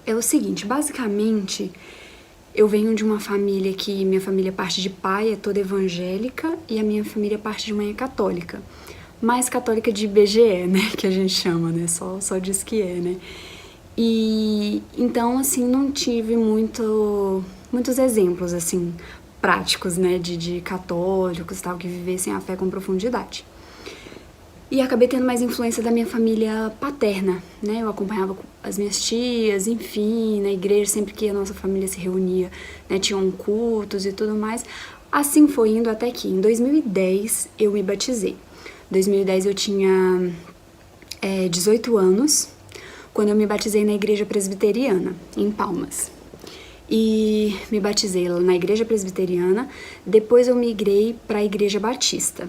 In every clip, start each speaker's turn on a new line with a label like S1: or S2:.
S1: É o seguinte, basicamente, eu venho de uma família que minha família, parte de pai, é toda evangélica e a minha família, parte de mãe, é católica. Mais católica de IBGE, né, que a gente chama, né, só diz que é, né. E então, assim, não tive muitos exemplos, assim, práticos, né, de católicos e tal, que vivessem a fé com profundidade. E acabei tendo mais influência da minha família paterna, né? Eu acompanhava as minhas tias, enfim, na igreja, sempre que a nossa família se reunia, né? Tinham cultos e tudo mais. Assim foi indo até que em 2010 eu me batizei. Em 2010 eu tinha 18 anos, quando eu me batizei na igreja presbiteriana, em Palmas. E me batizei na igreja presbiteriana, depois eu migrei para a igreja batista,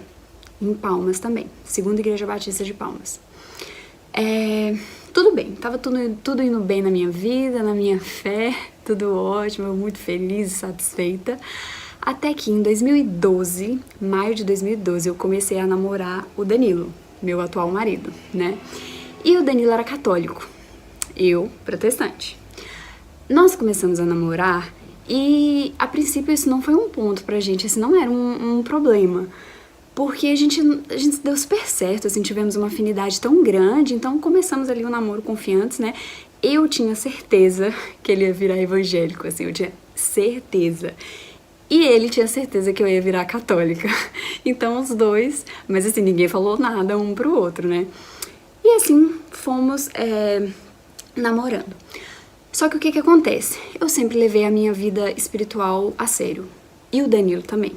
S1: em Palmas também, segunda igreja batista de Palmas. Tudo bem, tava tudo indo bem na minha vida, na minha fé, tudo ótimo, eu muito feliz e satisfeita. Até que em 2012, maio de 2012, eu comecei a namorar o Danilo, meu atual marido, né? E o Danilo era católico, eu protestante. Nós começamos a namorar e, a princípio, isso não foi um ponto pra gente, isso não era um problema. Porque a gente deu super certo, assim, tivemos uma afinidade tão grande, então começamos ali o namoro confiantes, né? Eu tinha certeza que ele ia virar evangélico, assim, eu tinha certeza. E ele tinha certeza que eu ia virar católica. Então os dois, mas assim, ninguém falou nada um pro outro, né? E assim, fomos namorando. Só que o que acontece? Eu sempre levei a minha vida espiritual a sério. E o Danilo também.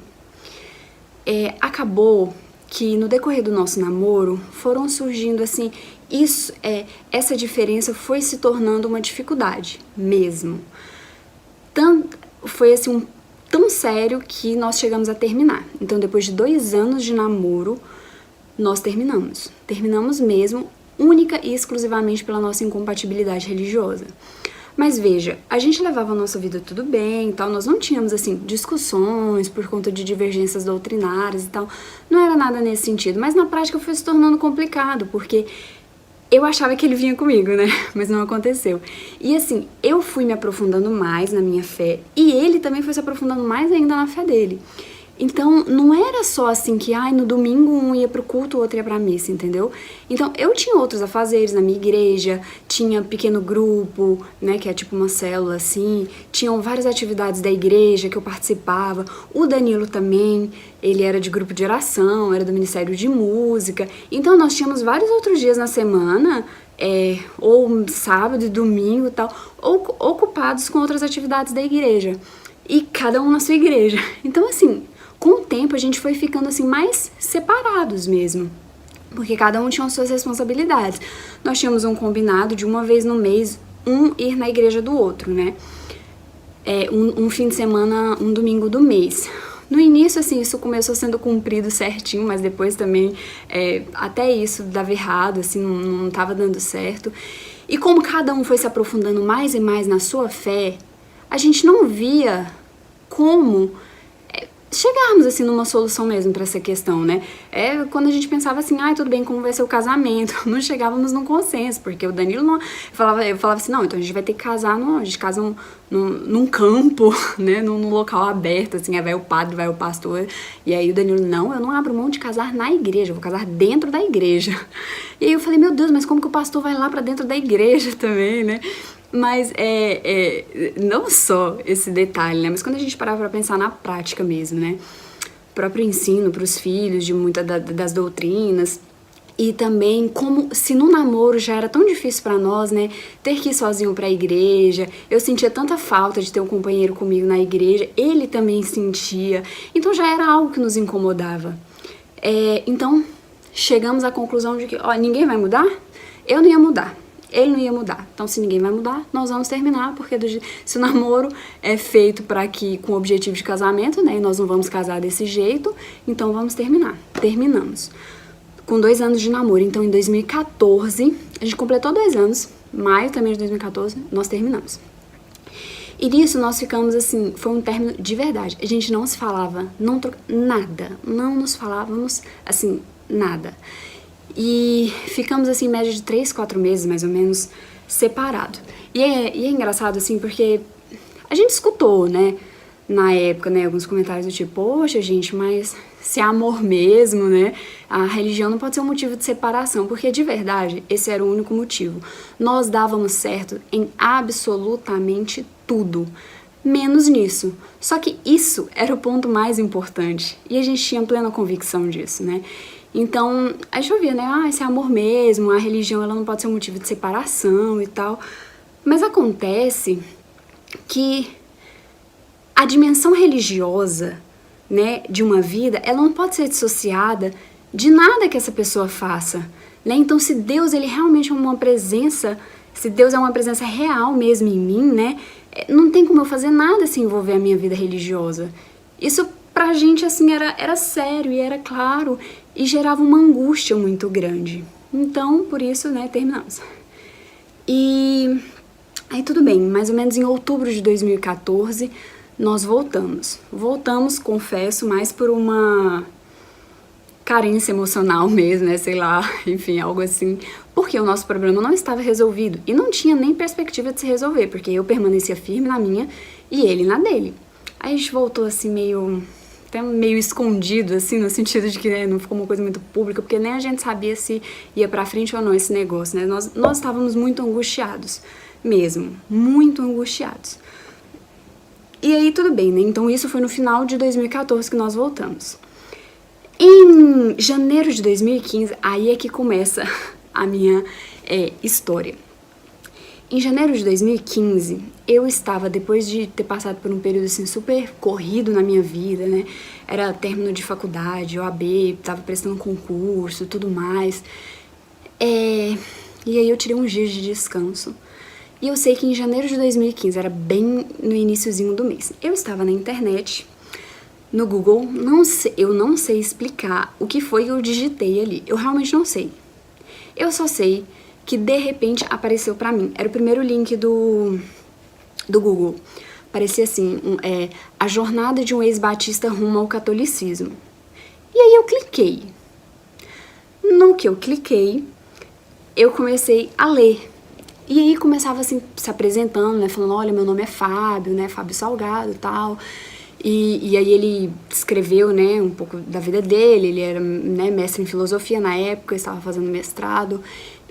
S1: Acabou que no decorrer do nosso namoro foram surgindo assim, essa diferença foi se tornando uma dificuldade mesmo. Foi assim tão sério que nós chegamos a terminar. Então depois de 2 anos de namoro, nós terminamos. Terminamos mesmo, única e exclusivamente pela nossa incompatibilidade religiosa. Mas veja, a gente levava a nossa vida tudo bem e tal, nós não tínhamos, assim, discussões por conta de divergências doutrinárias e tal, não era nada nesse sentido, mas na prática foi se tornando complicado, porque eu achava que ele vinha comigo, né, mas não aconteceu. E assim, eu fui me aprofundando mais na minha fé, e ele também foi se aprofundando mais ainda na fé dele. Então, não era só assim que, no domingo um ia pro culto, o outro ia pra missa, entendeu? Então, eu tinha outros afazeres na minha igreja, tinha pequeno grupo, né, que é tipo uma célula assim, tinham várias atividades da igreja que eu participava, o Danilo também, ele era de grupo de oração, era do Ministério de Música, então nós tínhamos vários outros dias na semana, ou sábado e domingo e tal, ocupados com outras atividades da igreja, e cada um na sua igreja. Então, assim, com o tempo a gente foi ficando assim mais separados mesmo, porque cada um tinha suas responsabilidades. Nós tínhamos um combinado de uma vez no mês ir na igreja do outro, né? Um fim de semana, um domingo do mês. No início, assim, isso começou sendo cumprido certinho, mas depois também até isso dava errado, assim, não tava dando certo. E como cada um foi se aprofundando mais e mais na sua fé, a gente não via como chegarmos assim numa solução mesmo pra essa questão, né? Quando a gente pensava assim, tudo bem, como vai ser o casamento? Não chegávamos num consenso, porque o Danilo não... Eu falava assim, não, então a gente vai ter que casar, a gente casa num campo, né? Num local aberto, assim, aí vai o padre, vai o pastor, e aí o Danilo, não, eu não abro mão de casar na igreja, eu vou casar dentro da igreja. E aí eu falei, meu Deus, mas como que o pastor vai lá pra dentro da igreja também, né? Mas não só esse detalhe, né? Mas quando a gente parava pra pensar na prática mesmo, né? O próprio ensino pros filhos de muitas das doutrinas. E também como se no namoro já era tão difícil pra nós, né? Ter que ir sozinho pra igreja. Eu sentia tanta falta de ter um companheiro comigo na igreja. Ele também sentia. Então já era algo que nos incomodava. Então chegamos à conclusão de que, ninguém vai mudar? Eu não ia mudar. Ele não ia mudar. Então, se ninguém vai mudar, nós vamos terminar, porque se o namoro é feito com o objetivo de casamento, né, e nós não vamos casar desse jeito, então vamos terminar. Terminamos. Com 2 anos de namoro. Então, em 2014, a gente completou 2 anos, maio também de 2014, nós terminamos. E nisso nós ficamos assim, foi um término de verdade. A gente não se falava, nada. Não nos falávamos, assim, nada. E ficamos assim, em média de 3, 4 meses, mais ou menos, separado. E é engraçado, assim, porque a gente escutou, né, na época, né, alguns comentários do tipo, poxa, gente, mas se é amor mesmo, né, a religião não pode ser um motivo de separação, porque de verdade, esse era o único motivo. Nós dávamos certo em absolutamente tudo, menos nisso. Só que isso era o ponto mais importante, e a gente tinha plena convicção disso, né. Então, a gente ouvia, né, esse é amor mesmo, a religião ela não pode ser um motivo de separação e tal, mas acontece que a dimensão religiosa, né, de uma vida, ela não pode ser dissociada de nada que essa pessoa faça, né? Então, se Deus ele realmente é uma presença, se Deus é uma presença real mesmo em mim, né, não tem como eu fazer nada se envolver a minha vida religiosa. Isso pra gente, assim, era sério e era claro e gerava uma angústia muito grande. Então, por isso, né, terminamos. E aí tudo bem, mais ou menos em outubro de 2014, nós voltamos. Voltamos, confesso, mais por uma carência emocional mesmo, né, sei lá, enfim, algo assim, porque o nosso problema não estava resolvido e não tinha nem perspectiva de se resolver, porque eu permanecia firme na minha e ele na dele. Aí a gente voltou assim até meio escondido, assim, no sentido de que, né, não ficou uma coisa muito pública, porque nem a gente sabia se ia pra frente ou não esse negócio, né, nós estávamos muito angustiados, mesmo, muito angustiados. E aí tudo bem, né? Então isso foi no final de 2014 que nós voltamos. Em janeiro de 2015, aí é que começa a minha história. Em janeiro de 2015, eu estava, depois de ter passado por um período assim super corrido na minha vida, né? Era término de faculdade, OAB, estava prestando concurso, tudo mais. E aí eu tirei uns dias de descanso. E eu sei que em janeiro de 2015, era bem no iniciozinho do mês, eu estava na internet, no Google, eu não sei explicar o que foi que eu digitei ali, eu realmente não sei. Eu só sei que de repente apareceu pra mim, era o primeiro link do Google, parecia assim, a jornada de um ex-batista rumo ao catolicismo. E aí eu cliquei. No que eu cliquei, eu comecei a ler. E aí começava assim, se apresentando, né, falando, olha, meu nome é Fábio, né, Fábio Salgado e tal. E aí ele escreveu, né, um pouco da vida dele, ele era, né, mestre em filosofia na época, estava fazendo mestrado.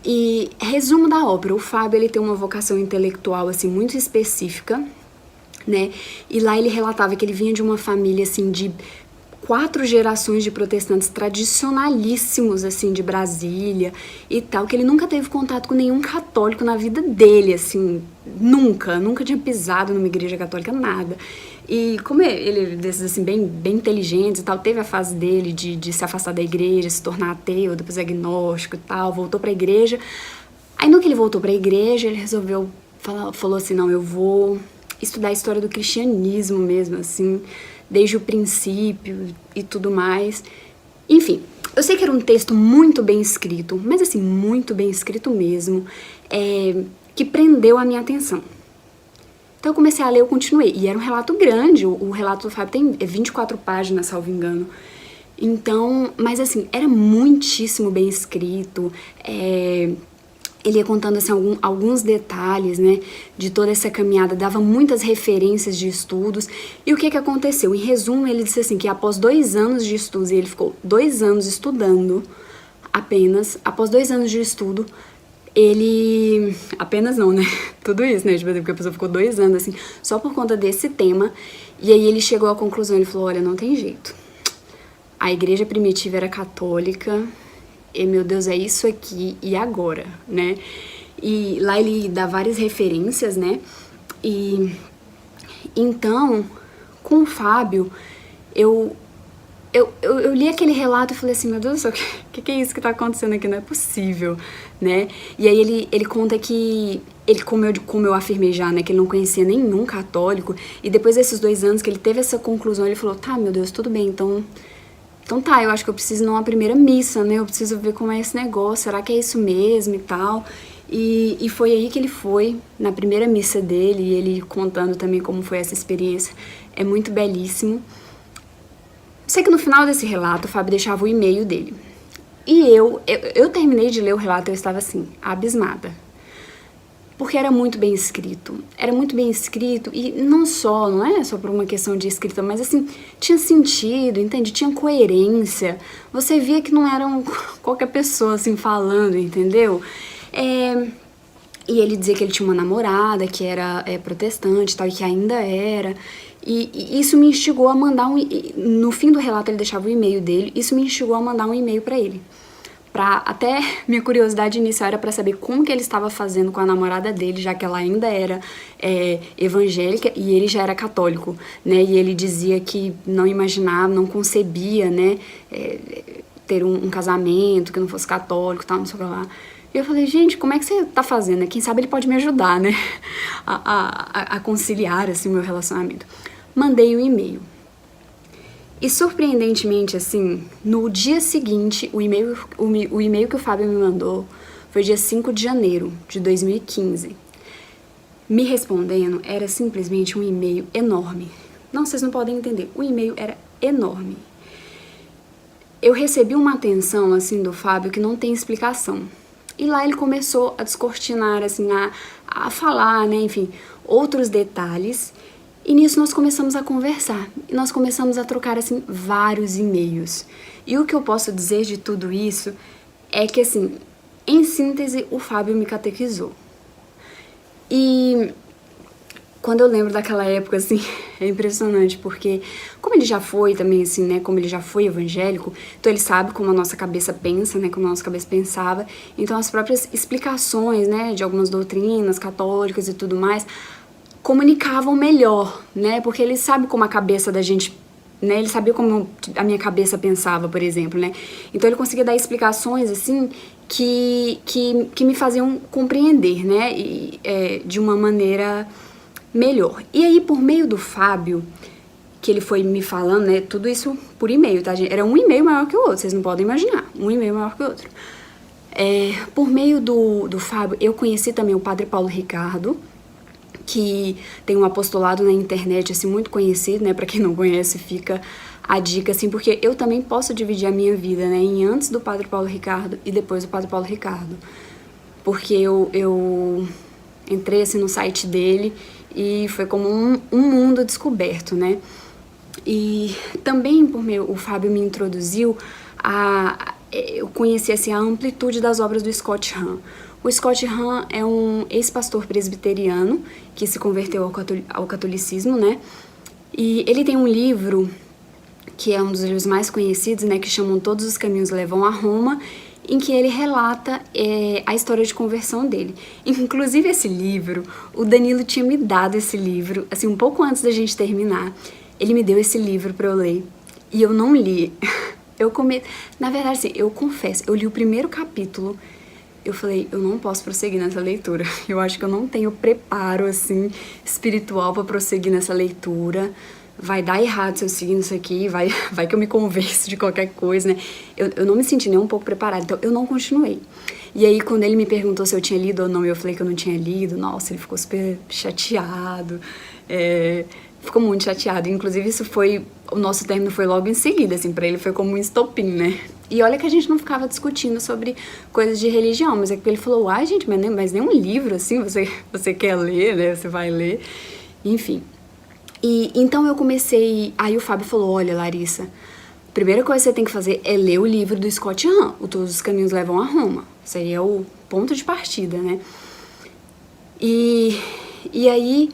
S1: E resumo da obra, o Fábio, ele tem uma vocação intelectual, assim, muito específica, né, e lá ele relatava que ele vinha de uma família, assim, de 4 gerações de protestantes tradicionalíssimos, assim, de Brasília e tal, que ele nunca teve contato com nenhum católico na vida dele, assim, nunca tinha pisado numa igreja católica, nada. E como ele desses, assim, bem inteligentes e tal, teve a fase dele de se afastar da igreja, se tornar ateu, depois agnóstico e tal, voltou pra igreja. Aí no que ele voltou pra igreja, ele resolveu, falou assim, não, eu vou estudar a história do cristianismo mesmo, assim, desde o princípio e tudo mais. Enfim, eu sei que era um texto muito bem escrito, mas assim, muito bem escrito mesmo, que prendeu a minha atenção. Então eu comecei a ler, eu continuei. E era um relato grande, o relato do Fábio tem 24 páginas, salvo engano. Então, mas assim, era muitíssimo bem escrito, ele ia contando assim, alguns detalhes, né, de toda essa caminhada, dava muitas referências de estudos. E o que aconteceu? Em resumo, ele disse assim, que após 2 anos de estudos, e ele ficou 2 anos estudando apenas, após 2 anos de estudo, ele... apenas não, né? Tudo isso, né? Porque a pessoa ficou 2 anos, assim, só por conta desse tema. E aí ele chegou à conclusão, ele falou, olha, não tem jeito. A igreja primitiva era católica... E, meu Deus, é isso aqui e agora, né? E lá ele dá várias referências, né? E então, com o Fábio, eu li aquele relato e falei assim, meu Deus do céu, o que é isso que tá acontecendo aqui? Não é possível, né? E aí ele conta que, como eu afirmei já, né, que ele não conhecia nenhum católico, e depois desses 2 anos que ele teve essa conclusão, ele falou, tá, meu Deus, tudo bem, então tá, eu acho que eu preciso ir numa primeira missa, né, eu preciso ver como é esse negócio, será que é isso mesmo e tal, e foi aí que ele foi, na primeira missa dele, e ele contando também como foi essa experiência, é muito belíssimo. Sei que no final desse relato, o Fábio deixava o e-mail dele, e eu terminei de ler o relato, eu estava assim, abismada. porque era muito bem escrito. Era muito bem escrito e não é só por uma questão de escrita, mas assim, tinha sentido, entende? Tinha coerência. Você via que não era qualquer pessoa assim falando, entendeu? E ele dizia que ele tinha uma namorada que era protestante e tal, e que ainda era. E isso me instigou a mandar no fim do relato ele deixava o e-mail dele, isso me instigou a mandar um e-mail pra ele. Até minha curiosidade inicial era pra saber como que ele estava fazendo com a namorada dele, já que ela ainda era evangélica e ele já era católico, né? E ele dizia que não imaginava, não concebia, né, ter um casamento que não fosse católico e tal, não sei o que lá. E eu falei, gente, como é que você tá fazendo? Quem sabe ele pode me ajudar, né, a conciliar, assim, o meu relacionamento. Mandei o e-mail. E surpreendentemente, assim, no dia seguinte, o e-mail que o Fábio me mandou foi dia 5 de janeiro de 2015. Me respondendo era simplesmente um e-mail enorme. Não, vocês não podem entender. O e-mail era enorme. Eu recebi uma atenção, assim, do Fábio que não tem explicação. E lá ele começou a descortinar, assim, a falar, né, enfim, outros detalhes. E nisso nós começamos a conversar, e nós começamos a trocar, assim, vários e-mails. E o que eu posso dizer de tudo isso é que, assim, em síntese, o Fábio me catequizou. E quando eu lembro daquela época, assim, é impressionante, porque como ele já foi também, assim, né, como ele já foi evangélico, então ele sabe como a nossa cabeça pensa, né, como a nossa cabeça pensava, então as próprias explicações, né, de algumas doutrinas católicas e tudo mais, comunicavam melhor, né, porque ele sabe como a cabeça da gente, né, ele sabia como a minha cabeça pensava, por exemplo, né, então ele conseguia dar explicações, assim, que me faziam compreender, né, de uma maneira melhor. E aí, por meio do Fábio, que ele foi me falando, né, tudo isso por e-mail, tá, gente? Era um e-mail maior que o outro, vocês não podem imaginar, um e-mail maior que o outro. Por meio do Fábio, eu conheci também o Padre Paulo Ricardo, que tem um apostolado na internet, assim, muito conhecido, né, pra quem não conhece, fica a dica, assim, porque eu também posso dividir a minha vida, né, em antes do Padre Paulo Ricardo e depois do Padre Paulo Ricardo, porque eu entrei, assim, no site dele e foi como um mundo descoberto, né, e também por meio, o Fábio me introduziu eu conheci, assim, a amplitude das obras do Scott Hahn. O Scott Hahn é um ex-pastor presbiteriano que se converteu ao catolicismo, né? E ele tem um livro que é um dos livros mais conhecidos, né? Que chamam Todos os Caminhos Levam a Roma, em que ele relata a história de conversão dele. Inclusive esse livro, o Danilo tinha me dado esse livro, assim, um pouco antes da gente terminar. Ele me deu esse livro pra eu ler e eu não li. Na verdade, assim, eu confesso, eu li o primeiro capítulo. Eu falei, eu não posso prosseguir nessa leitura. Eu acho que eu não tenho preparo, assim, espiritual pra prosseguir nessa leitura. Vai dar errado se eu seguir nisso aqui, vai que eu me convenço de qualquer coisa, né? Eu não me senti nem um pouco preparada, então eu não continuei. E aí, quando ele me perguntou se eu tinha lido ou não, eu falei que eu não tinha lido. Nossa, ele ficou super chateado. Ficou muito chateado. Inclusive, o nosso término foi logo em seguida, assim, pra ele foi como um estopim, né? E olha que a gente não ficava discutindo sobre coisas de religião, mas é que ele falou, ai, gente, mas nem um livro, assim, você quer ler, né? Você vai ler. Enfim. E então eu comecei... Aí o Fábio falou, olha, Larissa, a primeira coisa que você tem que fazer é ler o livro do Scott Hahn, o Todos os Caminhos Levam a Roma. Isso aí é o ponto de partida, né? E aí...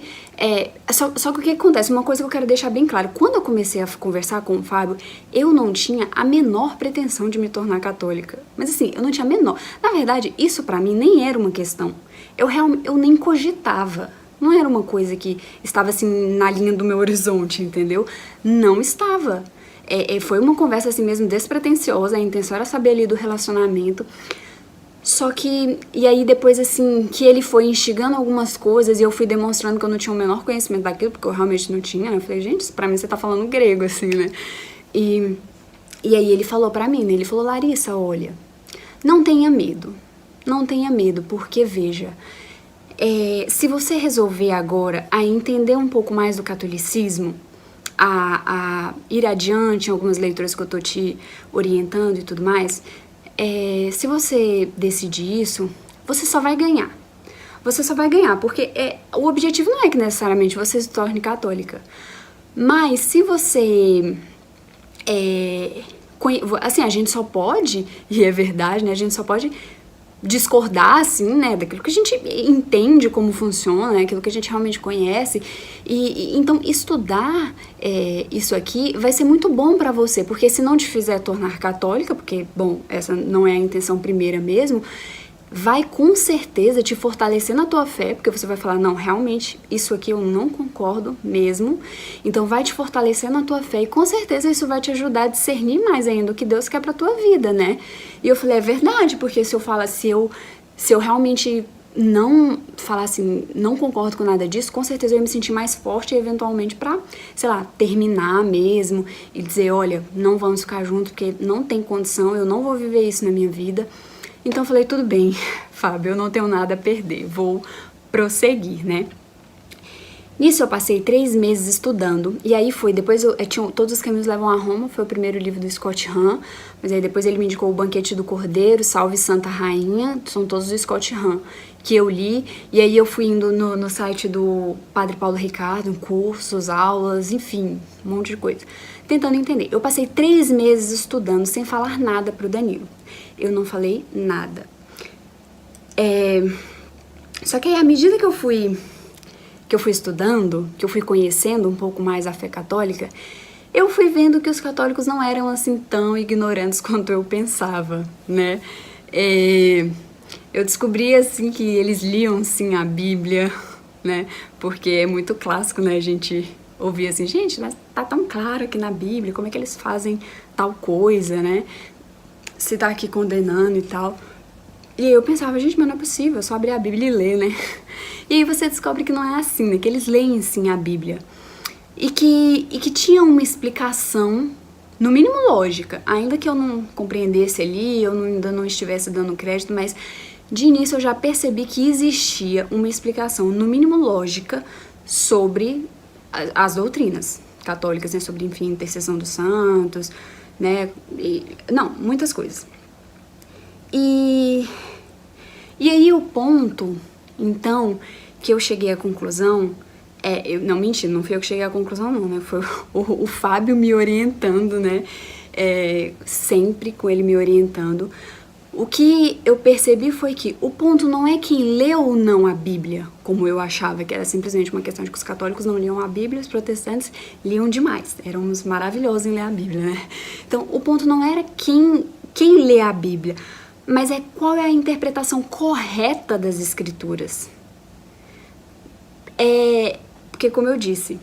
S1: Só que o que acontece? Uma coisa que eu quero deixar bem claro. Quando eu comecei a conversar com o Fábio, eu não tinha a menor pretensão de me tornar católica. Mas assim, eu não tinha a menor. Na verdade, isso pra mim nem era uma questão. Eu nem cogitava. Não era uma coisa que estava assim na linha do meu horizonte, entendeu? Não estava. Foi uma conversa assim mesmo despretensiosa. A intenção era saber ali do relacionamento. Só que, e aí depois assim, que ele foi instigando algumas coisas e eu fui demonstrando que eu não tinha o menor conhecimento daquilo, porque eu realmente não tinha, né? Eu falei, gente, pra mim você tá falando grego, assim, né? E aí ele falou pra mim, né? Ele falou, Larissa, olha, não tenha medo, porque veja, se você resolver agora a entender um pouco mais do catolicismo, a ir adiante em algumas leituras que eu tô te orientando e tudo mais, se você decidir isso, você só vai ganhar. você só vai ganhar, porque o objetivo não é que necessariamente você se torne católica. Mas se você... assim, a gente só pode, e é verdade, né? A gente só pode discordar, assim, né, daquilo que a gente entende como funciona, né, aquilo que a gente realmente conhece, então estudar isso aqui vai ser muito bom pra você, porque se não te fizer tornar católica, porque, bom, essa não é a intenção primeira mesmo, vai com certeza te fortalecer na tua fé, porque você vai falar, não, realmente, isso aqui eu não concordo mesmo, então vai te fortalecer na tua fé, e com certeza isso vai te ajudar a discernir mais ainda o que Deus quer pra tua vida, né? E eu falei, é verdade, porque se eu realmente não falar assim, não concordo com nada disso, com certeza eu ia me sentir mais forte, eventualmente pra, sei lá, terminar mesmo, e dizer, olha, não vamos ficar juntos, porque não tem condição, eu não vou viver isso na minha vida. Então eu falei, tudo bem, Fábio, eu não tenho nada a perder, vou prosseguir, né? Nisso eu passei 3 meses estudando, e aí foi, depois Todos os Caminhos Levam a Roma, foi o primeiro livro do Scott Hahn, mas aí depois ele me indicou O Banquete do Cordeiro, Salve Santa Rainha, são todos do Scott Hahn, que eu li, e aí eu fui indo no site do Padre Paulo Ricardo, cursos, aulas, enfim, um monte de coisa, tentando entender. Eu passei 3 meses estudando sem falar nada pro Danilo. Eu não falei nada. Só que aí, à medida que eu fui estudando, que eu fui conhecendo um pouco mais a fé católica, eu fui vendo que os católicos não eram assim tão ignorantes quanto eu pensava, né? Eu descobri assim que eles liam sim a Bíblia, né? Porque é muito clássico, né? A gente ouvir assim, gente, mas tá tão claro aqui na Bíblia, como é que eles fazem tal coisa, né? Se tá aqui condenando e tal. E aí eu pensava, gente, mas não é possível, é só abrir a Bíblia e ler, né? E aí você descobre que não é assim, né? Que eles leem sim a Bíblia. E que tinha uma explicação, no mínimo lógica, ainda que eu não compreendesse ali, eu ainda não estivesse dando crédito, mas de início eu já percebi que existia uma explicação, no mínimo lógica, sobre as doutrinas católicas, né? Sobre, enfim, intercessão dos santos, né? Muitas coisas. E aí o ponto, então, que eu cheguei à conclusão, não fui eu que cheguei à conclusão não, né, foi o Fábio me orientando, né, sempre com ele me orientando. O que eu percebi foi que o ponto não é quem leu ou não a Bíblia, como eu achava, que era simplesmente uma questão de que os católicos não liam a Bíblia, os protestantes liam demais, éramos maravilhosos em ler a Bíblia, né. Então, o ponto não era quem lê a Bíblia, mas qual é a interpretação correta das escrituras. Porque, como eu disse,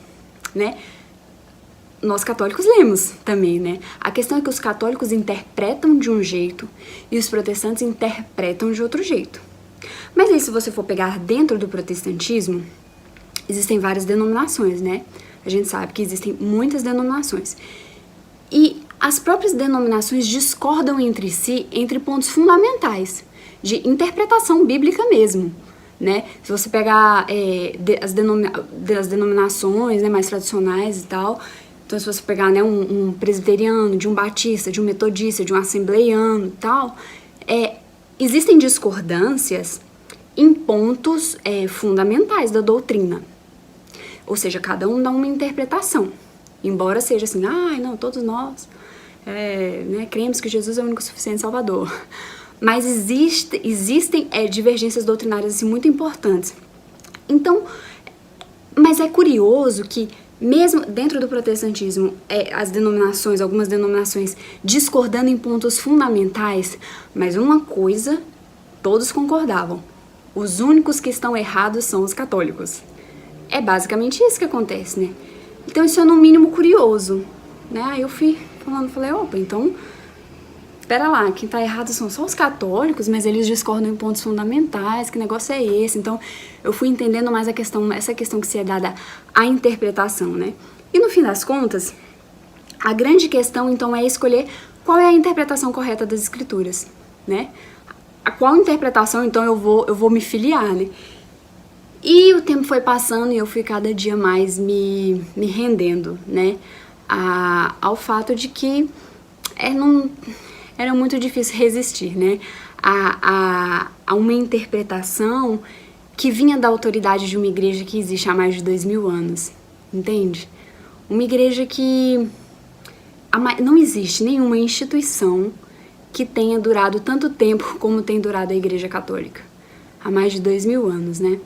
S1: né, nós católicos lemos também, né? A questão é que os católicos interpretam de um jeito e os protestantes interpretam de outro jeito. Mas aí, se você for pegar dentro do protestantismo, existem várias denominações, né? A gente sabe que existem muitas denominações. E as próprias denominações discordam entre si entre pontos fundamentais de interpretação bíblica mesmo, né? Se você pegar as denominações, né, mais tradicionais e tal, então se você pegar, né, um presbiteriano, de um batista, de um metodista, de um assembleiano e tal, existem discordâncias em pontos fundamentais da doutrina. Ou seja, cada um dá uma interpretação. Embora seja assim, não, todos nós né, cremos que Jesus é o único suficiente Salvador. Mas existem divergências doutrinárias assim, muito importantes. Então, mas é curioso que mesmo dentro do protestantismo, algumas denominações discordando em pontos fundamentais, mas uma coisa todos concordavam: os únicos que estão errados são os católicos. É basicamente isso que acontece, né? Então isso é no mínimo curioso, né? Aí eu falei, opa, então, pera lá, quem tá errado são só os católicos, mas eles discordam em pontos fundamentais, que negócio é esse? Então eu fui entendendo mais essa questão que se é dada à interpretação, né? E no fim das contas, a grande questão então é escolher qual é a interpretação correta das escrituras, né? A qual interpretação então eu vou me filiar, né? E o tempo foi passando e eu fui cada dia mais me rendendo, né, ao fato de que era muito difícil resistir, né, a uma interpretação que vinha da autoridade de uma igreja que existe há mais de 2000 anos, entende? Uma igreja que não existe nenhuma instituição que tenha durado tanto tempo como tem durado a Igreja Católica, há mais de 2000 anos, né?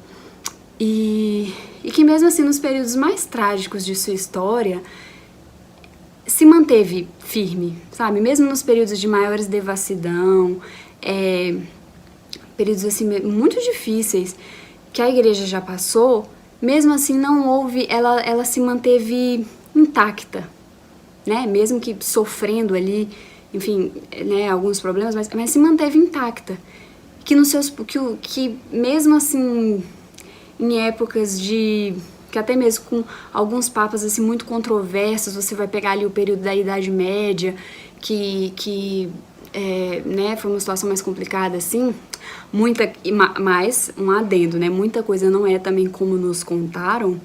S1: E que mesmo assim, nos períodos mais trágicos de sua história, se manteve firme, sabe? Mesmo nos períodos de maiores devassidão, períodos assim muito difíceis que a igreja já passou, mesmo assim não houve, ela se manteve intacta, né? Mesmo que sofrendo ali, enfim, né, alguns problemas, mas se manteve intacta. Que mesmo assim, em épocas que até mesmo com alguns papas assim muito controversos, você vai pegar ali o período da Idade Média, né, foi uma situação mais complicada assim, mais um adendo, né, muita coisa não é também como nos contaram,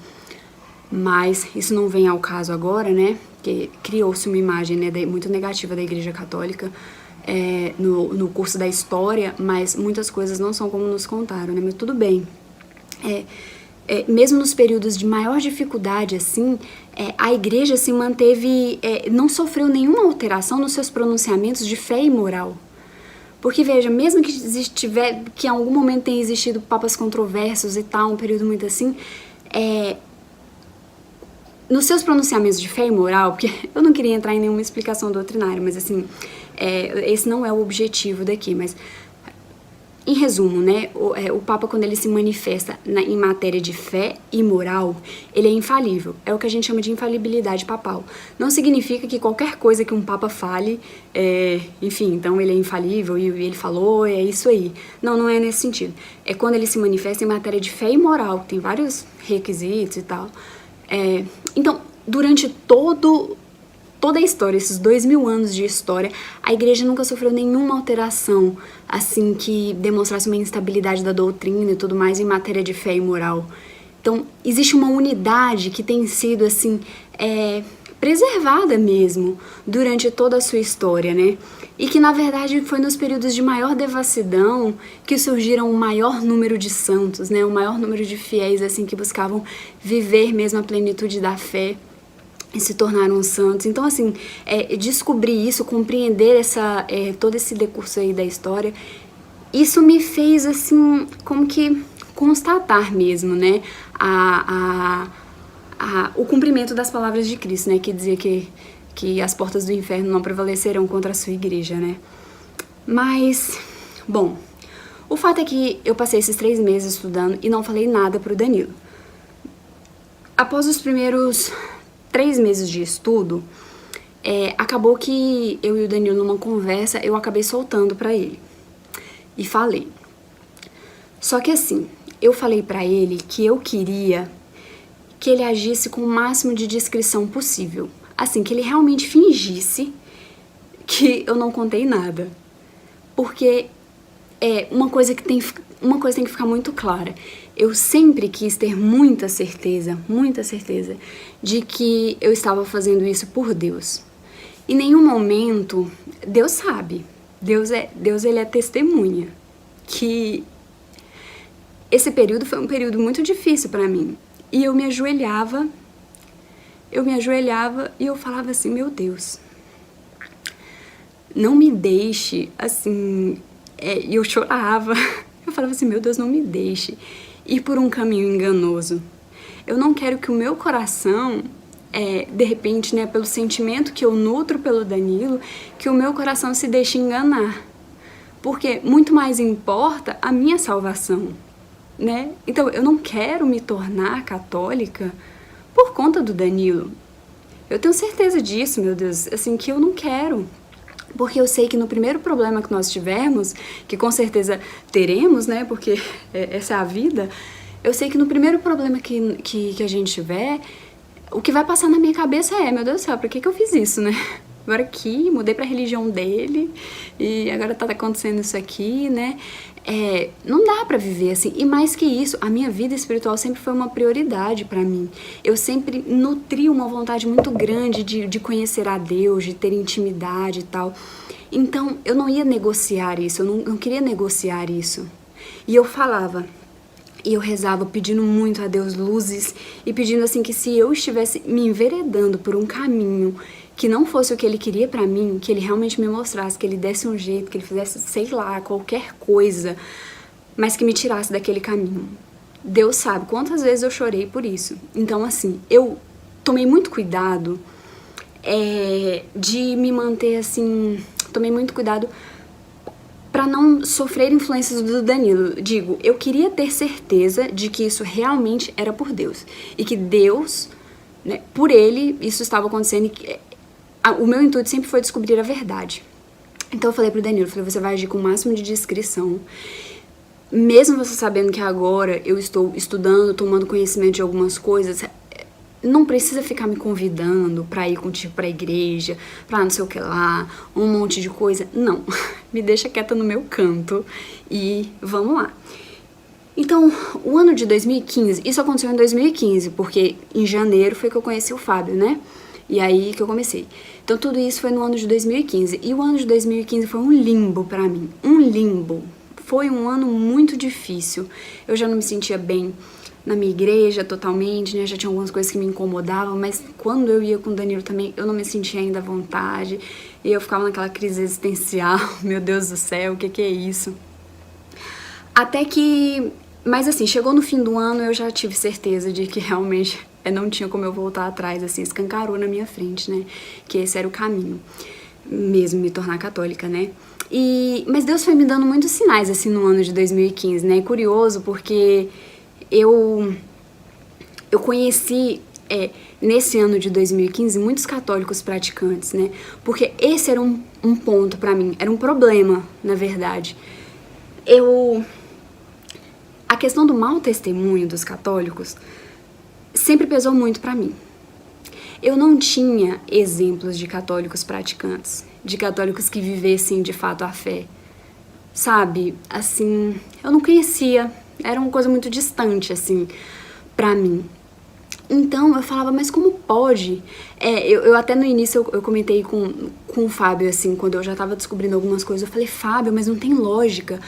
S1: mas isso não vem ao caso agora, né, que criou-se uma imagem, né, muito negativa da Igreja Católica no curso da história, mas muitas coisas não são como nos contaram, né, mas tudo bem. Mesmo nos períodos de maior dificuldade, assim, a igreja se manteve, não sofreu nenhuma alteração nos seus pronunciamentos de fé e moral. Porque, veja, mesmo que em algum momento tenha existido papas controversos e tal, um período muito assim, nos seus pronunciamentos de fé e moral, porque eu não queria entrar em nenhuma explicação doutrinária, mas assim, esse não é o objetivo daqui, mas em resumo, né, o Papa, quando ele se manifesta em matéria de fé e moral, ele é infalível. É o que a gente chama de infalibilidade papal. Não significa que qualquer coisa que um Papa fale, enfim, então ele é infalível e ele falou, é isso aí. Não, não é nesse sentido. É quando ele se manifesta em matéria de fé e moral, que tem vários requisitos e tal. Então, durante toda a história, esses 2000 anos de história, a igreja nunca sofreu nenhuma alteração, assim, que demonstrasse uma instabilidade da doutrina e tudo mais em matéria de fé e moral. Então, existe uma unidade que tem sido, assim, preservada mesmo durante toda a sua história, né? E que, na verdade, foi nos períodos de maior devassidão que surgiram o maior número de santos, né? O maior número de fiéis, assim, que buscavam viver mesmo a plenitude da fé e se tornaram santos. Então, assim, descobrir isso, compreender todo esse decurso aí da história, isso me fez, assim, como que constatar mesmo, né, o cumprimento das palavras de Cristo, né, que dizia que as portas do inferno não prevalecerão contra a sua igreja, né. Mas, bom, o fato é que eu passei esses 3 meses estudando e não falei nada pro Danilo. Após os primeiros 3 meses de estudo, acabou que eu e o Danilo, numa conversa, eu acabei soltando pra ele. E falei. Só que assim, eu falei pra ele que eu queria que ele agisse com o máximo de discrição possível. Assim, que ele realmente fingisse que eu não contei nada. Porque uma coisa tem que ficar muito clara. Eu sempre quis ter muita certeza de que eu estava fazendo isso por Deus. Em nenhum momento, Deus sabe, Deus ele é testemunha, que esse período foi um período muito difícil para mim. E eu me ajoelhava e eu falava assim, meu Deus, não me deixe, assim, e eu chorava. Eu falava assim, meu Deus, não me deixe ir por um caminho enganoso. Eu não quero que o meu coração, de repente, né, pelo sentimento que eu nutro pelo Danilo, que o meu coração se deixe enganar. Porque muito mais importa a minha salvação, né? Então, eu não quero me tornar católica por conta do Danilo. Eu tenho certeza disso, meu Deus, assim, que eu não quero. Porque eu sei que no primeiro problema que nós tivermos, que com certeza teremos, né, porque essa é a vida, eu sei que no primeiro problema que a gente tiver, o que vai passar na minha cabeça meu Deus do céu, pra que eu fiz isso, né? Agora aqui, mudei pra religião dele, e agora tá acontecendo isso aqui, né? Não dá pra viver assim. E mais que isso, a minha vida espiritual sempre foi uma prioridade pra mim. Eu sempre nutri uma vontade muito grande de conhecer a Deus, de ter intimidade e tal. Então, eu não ia negociar isso, eu não queria negociar isso. E eu falava, E eu rezava pedindo muito a Deus luzes e pedindo assim que se eu estivesse me enveredando por um caminho que não fosse o que ele queria pra mim, que ele realmente me mostrasse, que ele desse um jeito, que ele fizesse, sei lá, qualquer coisa, mas que me tirasse daquele caminho. Deus sabe quantas vezes eu chorei por isso. Então, assim, eu tomei muito cuidado de me manter, assim, tomei muito cuidado pra não sofrer influências do Danilo. Digo, eu queria ter certeza de que isso realmente era por Deus. E que Deus, né, por ele, isso estava acontecendo. E o meu intuito sempre foi descobrir a verdade. Então eu falei pro Danilo, você vai agir com o máximo de discrição. Mesmo você sabendo que agora eu estou estudando, tomando conhecimento de algumas coisas, não precisa ficar me convidando pra ir contigo pra igreja, pra não sei o que lá, um monte de coisa. Não, me deixa quieta no meu canto e vamos lá. Então, o ano de 2015, isso aconteceu em 2015, porque em janeiro foi que eu conheci o Fábio, né? E aí que eu comecei. Então tudo isso foi no ano de 2015. E o ano de 2015 foi um limbo pra mim. Um limbo. Foi um ano muito difícil. Eu já não me sentia bem na minha igreja totalmente, né? Já tinha algumas coisas que me incomodavam, mas quando eu ia com o Danilo também, eu não me sentia ainda à vontade. E eu ficava naquela crise existencial. Meu Deus do céu, o que é isso? Até que... Mas assim, chegou no fim do ano, eu já tive certeza de que realmente não tinha como eu voltar atrás, assim, escancarou na minha frente, né? Que esse era o caminho, mesmo me tornar católica, né? Mas Deus foi me dando muitos sinais, assim, no ano de 2015, né? É curioso porque eu conheci, nesse ano de 2015, muitos católicos praticantes, né? Porque esse era um ponto pra mim, era um problema, na verdade. A questão do mau testemunho dos católicos sempre pesou muito pra mim. Eu não tinha exemplos de católicos praticantes, de católicos que vivessem de fato a fé, sabe? Assim, eu não conhecia, era uma coisa muito distante, assim, pra mim. Então eu falava, mas como pode? Eu até no início eu comentei com o Fábio, assim, quando eu já tava descobrindo algumas coisas, eu falei, Fábio, mas não tem lógica.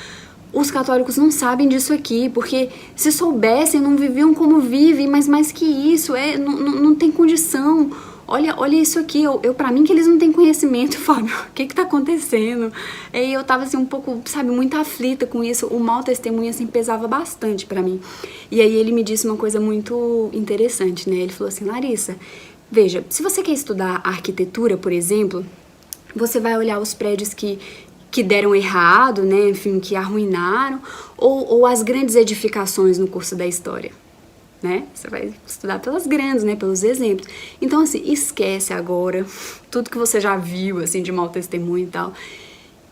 S1: Os católicos não sabem disso aqui, porque se soubessem, não viviam como vivem, mas mais que isso, não tem condição. Olha isso aqui, pra mim que eles não têm conhecimento, Fábio, o que tá acontecendo? E eu tava assim um pouco, sabe, muito aflita com isso, o mau testemunho assim pesava bastante pra mim. E aí ele me disse uma coisa muito interessante, né, ele falou assim, Larissa, veja, se você quer estudar arquitetura, por exemplo, você vai olhar os prédios que deram errado, né, enfim, que arruinaram, ou as grandes edificações no curso da história, né? Você vai estudar pelas grandes, né, pelos exemplos. Então, assim, esquece agora tudo que você já viu, assim, de mau testemunho e tal,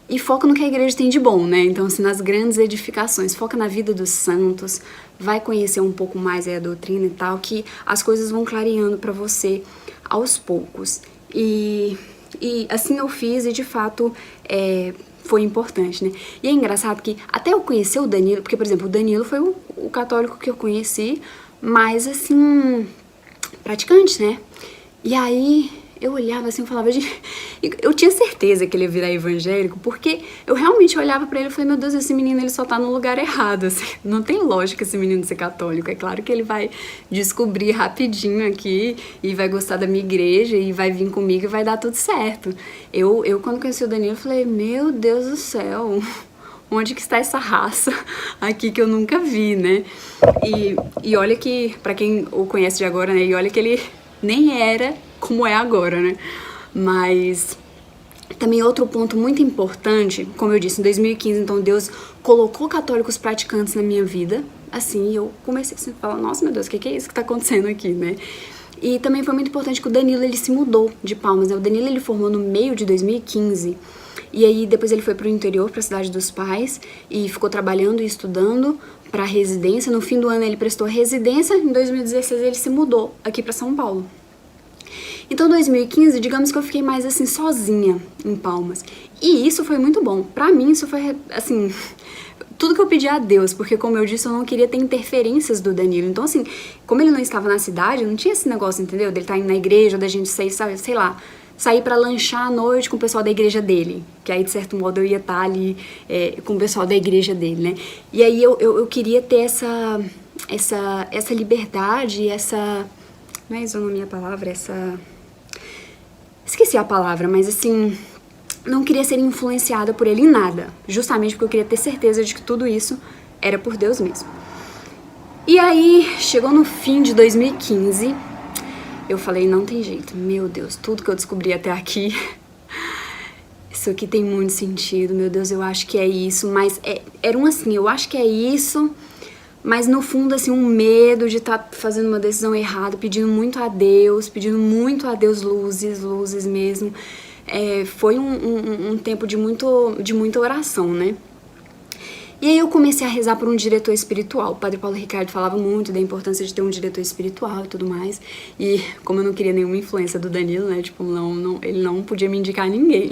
S1: e foca no que a igreja tem de bom, né? Então, assim, nas grandes edificações, foca na vida dos santos, vai conhecer um pouco mais aí a doutrina e tal, que as coisas vão clareando pra você aos poucos. E assim eu fiz e, de fato, foi importante, né? E é engraçado que até eu conhecer o Danilo, porque, por exemplo, o Danilo foi o católico que eu conheci, mas, assim, praticante, né? E aí eu olhava assim, eu falava, eu tinha certeza que ele ia virar evangélico, porque eu realmente olhava pra ele e falei, meu Deus, esse menino, ele só tá no lugar errado, assim, não tem lógica esse menino ser católico, é claro que ele vai descobrir rapidinho aqui, e vai gostar da minha igreja, e vai vir comigo e vai dar tudo certo. Eu quando conheci o Danilo, eu falei, meu Deus do céu, onde que está essa raça aqui que eu nunca vi, né? E olha que, pra quem o conhece de agora, né, e olha que ele nem era como é agora, né? Mas também outro ponto muito importante, como eu disse, em 2015, então Deus colocou católicos praticantes na minha vida, assim, e eu comecei assim, a falar, nossa, meu Deus, o que é isso que tá acontecendo aqui, né? E também foi muito importante que o Danilo, ele se mudou de Palmas, né? O Danilo, ele formou no meio de 2015, e aí depois ele foi pro interior, pra cidade dos pais, e ficou trabalhando e estudando pra residência. No fim do ano ele prestou residência, em 2016 ele se mudou aqui pra São Paulo. Então, em 2015, digamos que eu fiquei mais, assim, sozinha em Palmas. E isso foi muito bom. Pra mim, isso foi, assim, tudo que eu pedi a Deus, porque, como eu disse, eu não queria ter interferências do Danilo. Então, assim, como ele não estava na cidade, não tinha esse negócio, entendeu? Dele estar indo na igreja, da gente sair, sabe, sei lá, sair pra lanchar à noite com o pessoal da igreja dele, que aí de certo modo eu ia estar ali com o pessoal da igreja dele, né? E aí eu queria ter essa liberdade, não é isonomia a palavra, esqueci a palavra, mas assim, não queria ser influenciada por ele em nada, justamente porque eu queria ter certeza de que tudo isso era por Deus mesmo. E aí, chegou no fim de 2015, eu falei, não tem jeito, meu Deus, tudo que eu descobri até aqui, isso aqui tem muito sentido, meu Deus, eu acho que é isso, mas era assim, eu acho que é isso, mas no fundo, assim, um medo de estar fazendo uma decisão errada, pedindo muito a Deus luzes mesmo. Foi um tempo de muita oração, né? E aí eu comecei a rezar por um diretor espiritual. O Padre Paulo Ricardo falava muito da importância de ter um diretor espiritual e tudo mais. E como eu não queria nenhuma influência do Danilo, né? Tipo, ele não podia me indicar ninguém.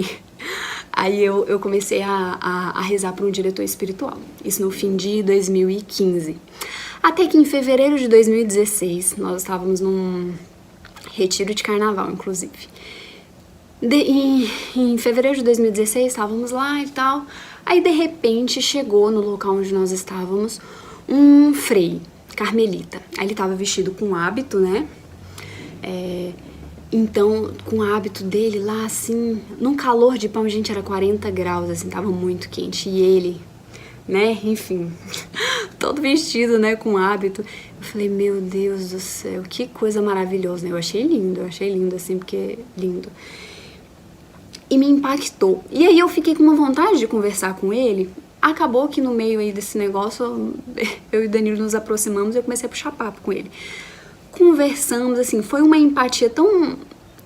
S1: Aí eu comecei a rezar por um diretor espiritual. Isso no fim de 2015. Até que em fevereiro de 2016, nós estávamos num retiro de carnaval, inclusive. Em fevereiro de 2016, estávamos lá e tal. Aí, de repente, chegou no local onde nós estávamos um frei carmelita. Aí ele estava vestido com hábito, né? Então, com o hábito dele lá, assim, num calor de pão, gente, era 40 graus, assim, tava muito quente. E ele, né, enfim, todo vestido, né, com hábito. Eu falei, meu Deus do céu, que coisa maravilhosa, né? Eu achei lindo, assim, porque lindo. E me impactou. E aí eu fiquei com uma vontade de conversar com ele. Acabou que no meio aí desse negócio, eu e o Danilo nos aproximamos e eu comecei a puxar papo com ele. Conversamos, assim, foi uma empatia tão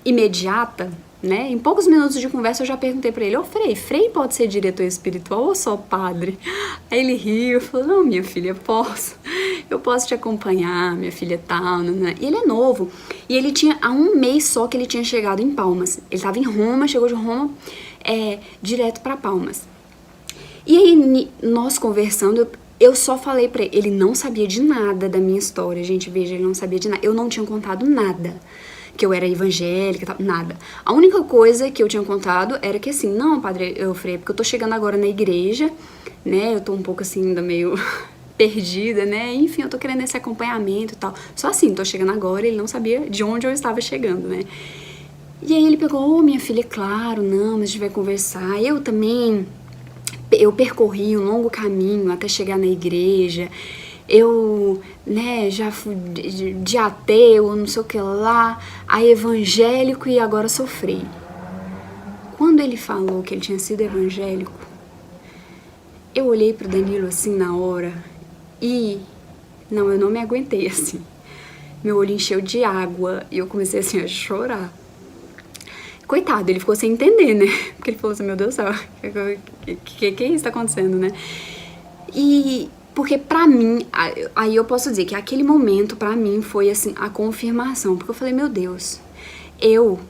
S1: imediata, né? Em poucos minutos de conversa eu já perguntei pra ele, Frei pode ser diretor espiritual ou só padre? Aí ele riu, falou, não, minha filha, eu posso te acompanhar, minha filha tal, né? E ele é novo, e ele tinha, há um mês só que ele tinha chegado em Palmas, ele tava em Roma, chegou de Roma, direto pra Palmas. E aí, nós conversando, eu só falei pra ele não sabia de nada da minha história, gente, veja, ele não sabia de nada, eu não tinha contado nada, que eu era evangélica, nada. A única coisa que eu tinha contado era que assim, não, padre, Frei, porque eu tô chegando agora na igreja, né, eu tô um pouco assim, ainda meio perdida, né, enfim, eu tô querendo esse acompanhamento e tal, só assim, tô chegando agora, ele não sabia de onde eu estava chegando, né. E aí ele pegou, minha filha, claro, não, mas a gente vai conversar, eu percorri um longo caminho até chegar na igreja, eu, né, já fui de ateu, não sei o que lá, a evangélico e agora sou frei. Quando ele falou que ele tinha sido evangélico, eu olhei pro Danilo assim na hora e, eu não me aguentei assim. Meu olho encheu de água e eu comecei assim a chorar. Coitado, ele ficou sem entender, né? Porque ele falou assim, meu Deus do céu, que é isso que tá acontecendo, né? Porque pra mim, aí eu posso dizer que aquele momento pra mim foi assim, a confirmação. Porque eu falei, meu Deus, eu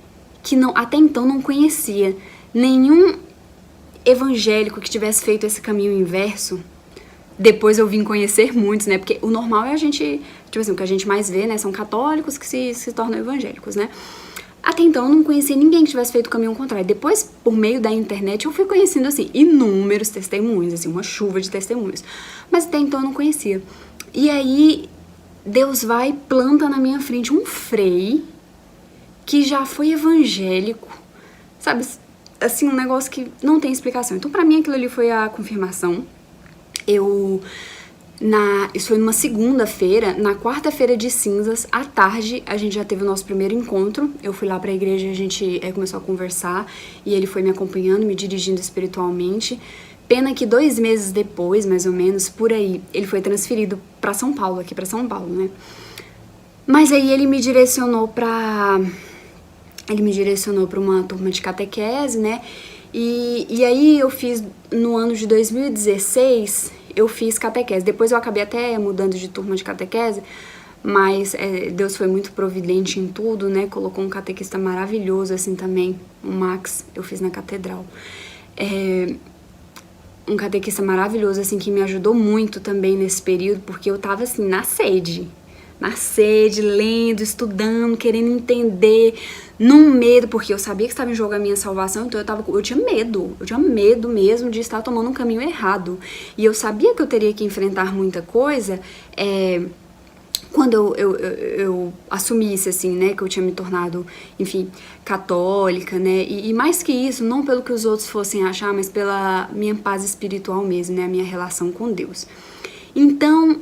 S1: que até então não conhecia nenhum evangélico que tivesse feito esse caminho inverso, depois eu vim conhecer muitos, né? Porque o normal é a gente, tipo assim, o que a gente mais vê, né? São católicos que se tornam evangélicos, né? Até então eu não conhecia ninguém que tivesse feito o caminho contrário. Depois, por meio da internet, eu fui conhecendo, assim, inúmeros testemunhos, assim, uma chuva de testemunhos. Mas até então eu não conhecia. E aí, Deus vai e planta na minha frente um frei que já foi evangélico, sabe? Assim, um negócio que não tem explicação. Então, pra mim, aquilo ali foi a confirmação. Isso foi numa segunda-feira, na quarta-feira de cinzas, à tarde, a gente já teve o nosso primeiro encontro. Eu fui lá pra igreja, a gente começou a conversar e ele foi me acompanhando, me dirigindo espiritualmente. Pena que 2 meses depois, mais ou menos, por aí, ele foi transferido pra São Paulo, aqui pra São Paulo, né? Mas aí ele me direcionou pra uma turma de catequese, né? E aí eu fiz, no ano de 2016, eu fiz catequese. Depois eu acabei até mudando de turma de catequese, mas Deus foi muito providente em tudo, né? Colocou um catequista maravilhoso, assim, também, o Max, eu fiz na catedral. Um catequista maravilhoso, assim, que me ajudou muito também nesse período, porque eu tava, assim, na sede, na sede, lendo, estudando, querendo entender, num medo, porque eu sabia que estava em jogo a minha salvação, então eu tinha medo mesmo de estar tomando um caminho errado. E eu sabia que eu teria que enfrentar muita coisa, quando eu assumisse, assim, né, que eu tinha me tornado, enfim, católica, né, e mais que isso, não pelo que os outros fossem achar, mas pela minha paz espiritual mesmo, né, a minha relação com Deus. Então,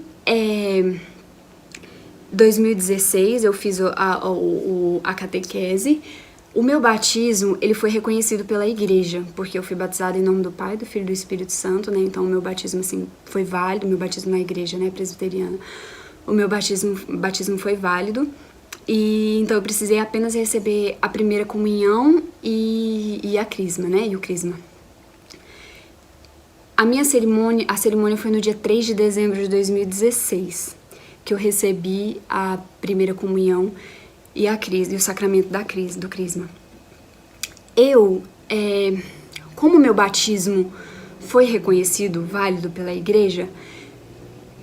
S1: 2016 eu fiz a catequese. O meu batismo, ele foi reconhecido pela igreja, porque eu fui batizada em nome do Pai, do Filho e do Espírito Santo, né, então o meu batismo, assim, foi válido, meu batismo na igreja, né, presbiteriana. O meu batismo foi válido, e então eu precisei apenas receber a primeira comunhão e a crisma, né, e o crisma. A cerimônia foi no dia 3 de dezembro de 2016, que eu recebi a primeira comunhão e o sacramento do crisma. Como o meu batismo foi reconhecido, válido pela igreja,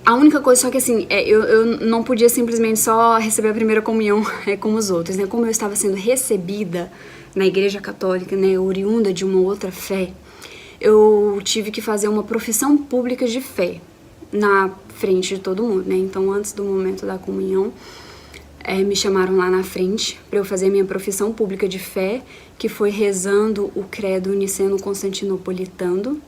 S1: a única coisa, só que assim, eu não podia simplesmente só receber a primeira comunhão como os outros, né? Como eu estava sendo recebida na igreja católica, né, oriunda de uma outra fé, eu tive que fazer uma profissão pública de fé na frente de todo mundo, né? Então, antes do momento da comunhão, me chamaram lá na frente para eu fazer minha profissão pública de fé, que foi rezando o credo niceno-constantinopolitano,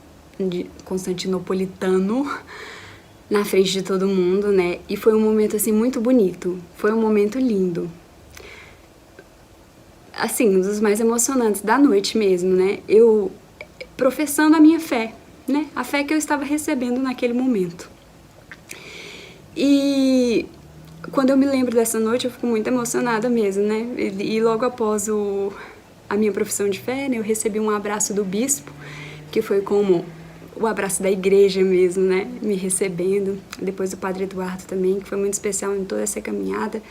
S1: na frente de todo mundo, né? E foi um momento, assim, muito bonito. Foi um momento lindo. Assim, um dos mais emocionantes da noite mesmo, né? Eu professando a minha fé, né? A fé que eu estava recebendo naquele momento. E quando eu me lembro dessa noite, eu fico muito emocionada mesmo, né? E logo após a minha profissão de fé, né, eu recebi um abraço do bispo, que foi como o abraço da igreja mesmo, né, me recebendo, depois do Padre Eduardo também, que foi muito especial em toda essa caminhada.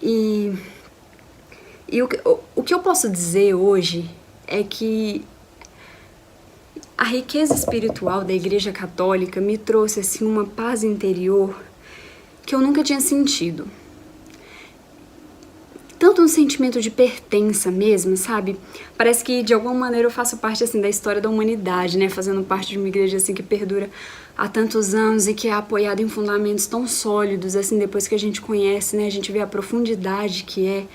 S1: E o que eu posso dizer hoje é que a riqueza espiritual da Igreja Católica me trouxe, assim, uma paz interior que eu nunca tinha sentido. Tanto um sentimento de pertença mesmo, sabe? Parece que, de alguma maneira, eu faço parte, assim, da história da humanidade, né? Fazendo parte de uma igreja, assim, que perdura há tantos anos e que é apoiada em fundamentos tão sólidos, assim, depois que a gente conhece, né? A gente vê a profundidade que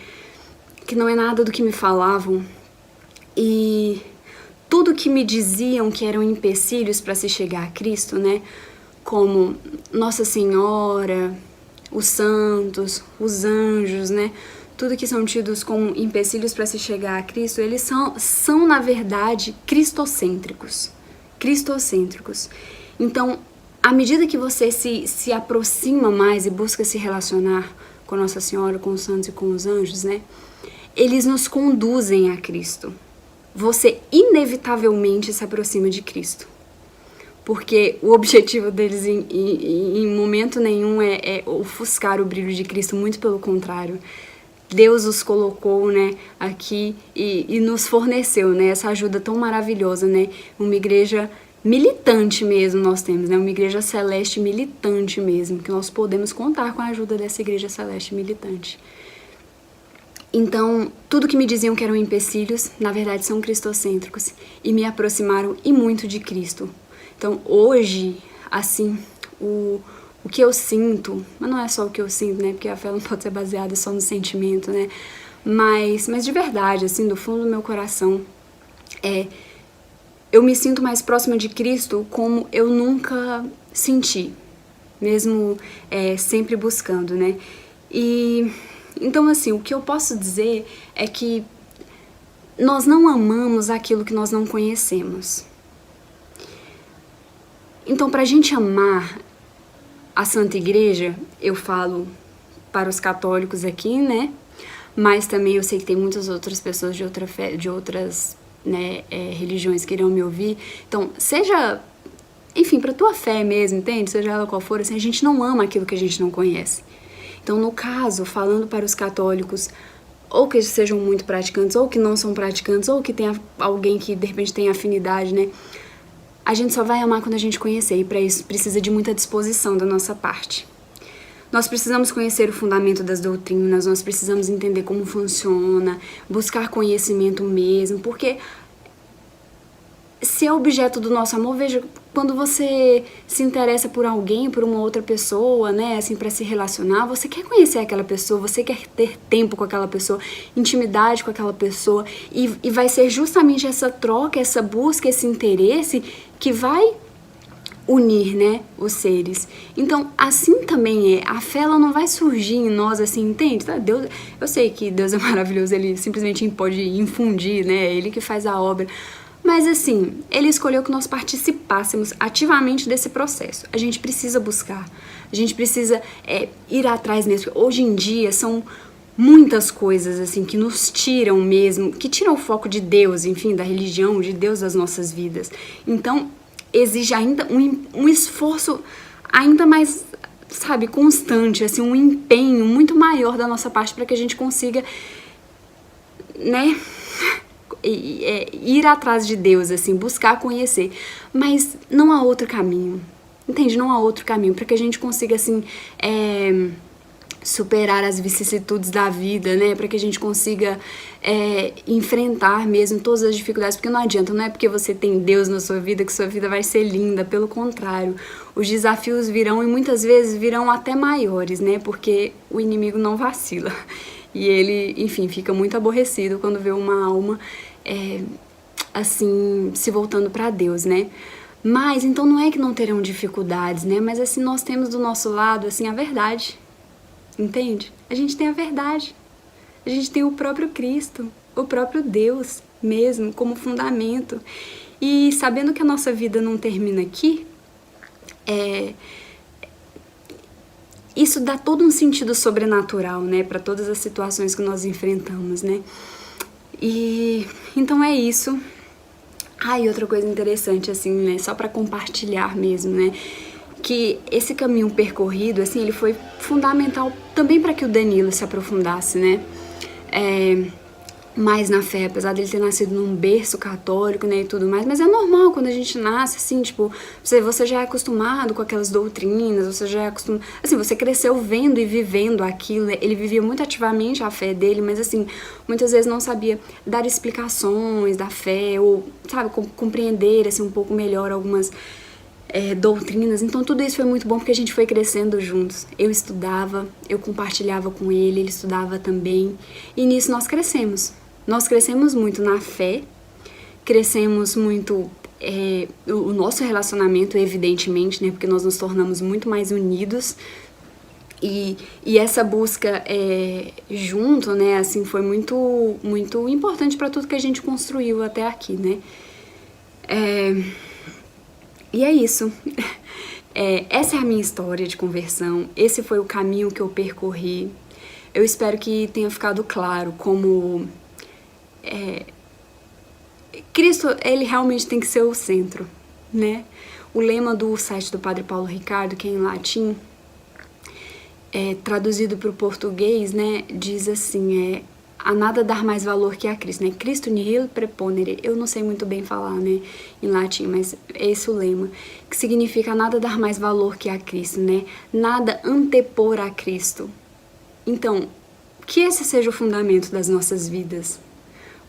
S1: não é nada do que me falavam. E tudo que me diziam que eram empecilhos para se chegar a Cristo, né? Como Nossa Senhora, os santos, os anjos, né? Tudo que são tidos como empecilhos para se chegar a Cristo, eles são na verdade, cristocêntricos. Então, à medida que você se aproxima mais e busca se relacionar com Nossa Senhora, com os santos e com os anjos, né? Eles nos conduzem a Cristo. Você inevitavelmente se aproxima de Cristo. Porque o objetivo deles em momento nenhum é ofuscar o brilho de Cristo, muito pelo contrário. Deus os colocou, né, aqui e nos forneceu, né, essa ajuda tão maravilhosa, né, uma igreja militante mesmo nós temos, né, uma igreja celeste militante mesmo, que nós podemos contar com a ajuda dessa igreja celeste militante. Então, tudo que me diziam que eram empecilhos, na verdade são cristocêntricos e me aproximaram e muito de Cristo. Então, hoje, assim, o que eu sinto, mas não é só o que eu sinto, né, porque a fé não pode ser baseada só no sentimento, né, mas de verdade, assim, do fundo do meu coração, eu me sinto mais próxima de Cristo como eu nunca senti, mesmo sempre buscando, né, e então, assim, o que eu posso dizer é que nós não amamos aquilo que nós não conhecemos. Então, pra gente amar a Santa Igreja, eu falo para os católicos aqui, né? Mas também eu sei que tem muitas outras pessoas de outras né, religiões que irão me ouvir. Então, seja, enfim, pra tua fé mesmo, entende? Seja ela qual for, assim, a gente não ama aquilo que a gente não conhece. Então, no caso, falando para os católicos, ou que sejam muito praticantes, ou que não são praticantes, ou que tenha alguém que, de repente, tenha afinidade, né? A gente só vai amar quando a gente conhecer, e para isso precisa de muita disposição da nossa parte. Nós precisamos conhecer o fundamento das doutrinas, nós precisamos entender como funciona, buscar conhecimento mesmo, porque se é objeto do nosso amor, veja, quando você se interessa por alguém, por uma outra pessoa, né, assim, pra se relacionar, você quer conhecer aquela pessoa, você quer ter tempo com aquela pessoa, intimidade com aquela pessoa, e vai ser justamente essa troca, essa busca, esse interesse que vai unir, né, os seres. Então, assim também a fé, ela não vai surgir em nós, assim, entende? Tá? Deus, eu sei que Deus é maravilhoso, Ele simplesmente pode infundir, né, é Ele que faz a obra, mas assim, Ele escolheu que nós participássemos ativamente desse processo. A gente precisa buscar, a gente precisa ir atrás mesmo. Hoje em dia são muitas coisas assim que nos tiram mesmo, que tiram o foco de Deus, enfim, da religião, de Deus das nossas vidas. Então, exige ainda um esforço ainda mais, sabe, constante, assim, um empenho muito maior da nossa parte para que a gente consiga, né, ir atrás de Deus, assim, buscar conhecer. Mas não há outro caminho, entende? Não há outro caminho para que a gente consiga, assim, superar as vicissitudes da vida, né, para que a gente consiga enfrentar mesmo todas as dificuldades, porque não adianta, não é porque você tem Deus na sua vida que sua vida vai ser linda, pelo contrário, os desafios virão e muitas vezes virão até maiores, né, porque o inimigo não vacila, e ele, enfim, fica muito aborrecido quando vê uma alma, assim, se voltando para Deus, né. Mas, então não é que não terão dificuldades, né, mas assim, nós temos do nosso lado, assim, a verdade. Entende? A gente tem a verdade, a gente tem o próprio Cristo, o próprio Deus mesmo como fundamento. E sabendo que a nossa vida não termina aqui, isso dá todo um sentido sobrenatural, né, para todas as situações que nós enfrentamos, né? E então é isso. E outra coisa interessante, assim, né, só para compartilhar mesmo, né, que esse caminho percorrido, assim, ele foi fundamental também para que o Danilo se aprofundasse, né, mais na fé, apesar dele ter nascido num berço católico, né, e tudo mais, mas é normal quando a gente nasce, assim, tipo, você já é acostumado com aquelas doutrinas, você já é acostumado, assim, você cresceu vendo e vivendo aquilo, né? Ele vivia muito ativamente a fé dele, mas, assim, muitas vezes não sabia dar explicações da fé, ou, sabe, compreender, assim, um pouco melhor algumas doutrinas. Então tudo isso foi muito bom porque a gente foi crescendo juntos. Eu estudava, eu compartilhava com ele, ele estudava também, e nisso nós crescemos. Nós crescemos muito na fé, crescemos muito o nosso relacionamento, evidentemente, né, porque nós nos tornamos muito mais unidos, e essa busca junto, né, assim, foi muito, muito importante para tudo que a gente construiu até aqui, né. E é isso. Essa é a minha história de conversão, esse foi o caminho que eu percorri. Eu espero que tenha ficado claro como Cristo, ele realmente tem que ser o centro, né? O lema do site do Padre Paulo Ricardo, que é em latim, traduzido para o português, né, diz assim, a nada dar mais valor que a Cristo, né? Cristo nihil preponere. Eu não sei muito bem falar, né, em latim, mas é esse o lema, que significa a nada dar mais valor que a Cristo, né? Nada antepor a Cristo. Então, que esse seja o fundamento das nossas vidas,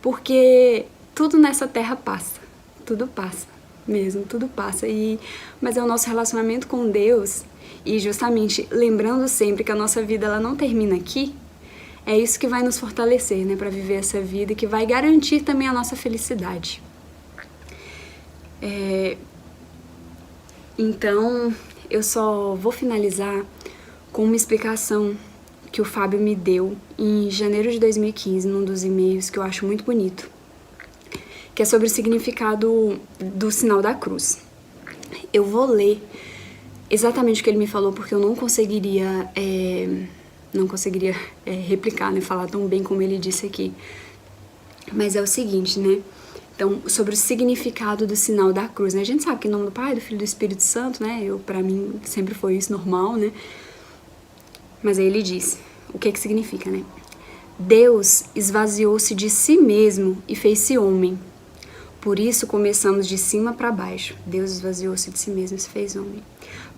S1: porque tudo nessa terra passa, tudo passa mesmo, tudo passa, mas é o nosso relacionamento com Deus, e justamente lembrando sempre que a nossa vida ela não termina aqui. É isso que vai nos fortalecer, né, para viver essa vida e que vai garantir também a nossa felicidade. Então, eu só vou finalizar com uma explicação que o Fábio me deu em janeiro de 2015, num dos e-mails que eu acho muito bonito, que é sobre o significado do sinal da cruz. Eu vou ler exatamente o que ele me falou, porque eu não conseguiria replicar, né, falar tão bem como ele disse aqui. Mas é o seguinte, né? Então, sobre o significado do sinal da cruz, né? A gente sabe que em nome do Pai, do Filho e do Espírito Santo, né? Pra mim, sempre foi isso normal, né? Mas aí ele diz, o que significa, né? Deus esvaziou-se de si mesmo e fez-se homem. Por isso começamos de cima para baixo. Deus esvaziou-se de si mesmo e se fez homem.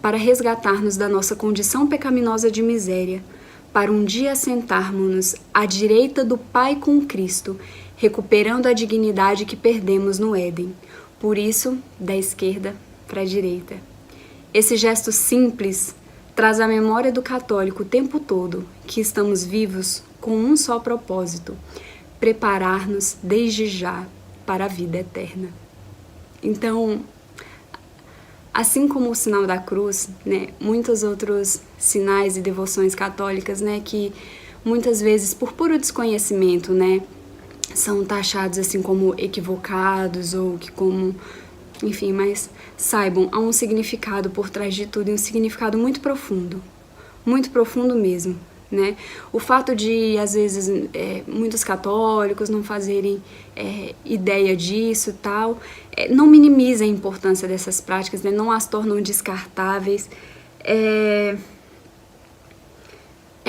S1: Para resgatar-nos da nossa condição pecaminosa de miséria, para um dia assentarmos-nos à direita do Pai com Cristo, recuperando a dignidade que perdemos no Éden. Por isso, da esquerda para a direita. Esse gesto simples traz à memória do católico o tempo todo que estamos vivos com um só propósito: preparar-nos desde já para a vida eterna. Então, assim como o sinal da cruz, né, muitos outros sinais e devoções católicas, né, que muitas vezes por puro desconhecimento, né, são taxados assim como equivocados ou que como, enfim, mas saibam, há um significado por trás de tudo, e um significado muito profundo mesmo, né? O fato de, às vezes, muitos católicos não fazerem ideia disso e tal, não minimiza a importância dessas práticas, né? Não as tornam descartáveis. É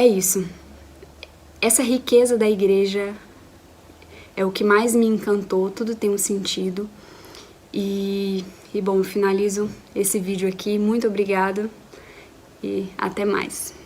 S1: isso. Essa riqueza da igreja é o que mais me encantou, tudo tem um sentido. E bom, eu finalizo esse vídeo aqui. Muito obrigada e até mais.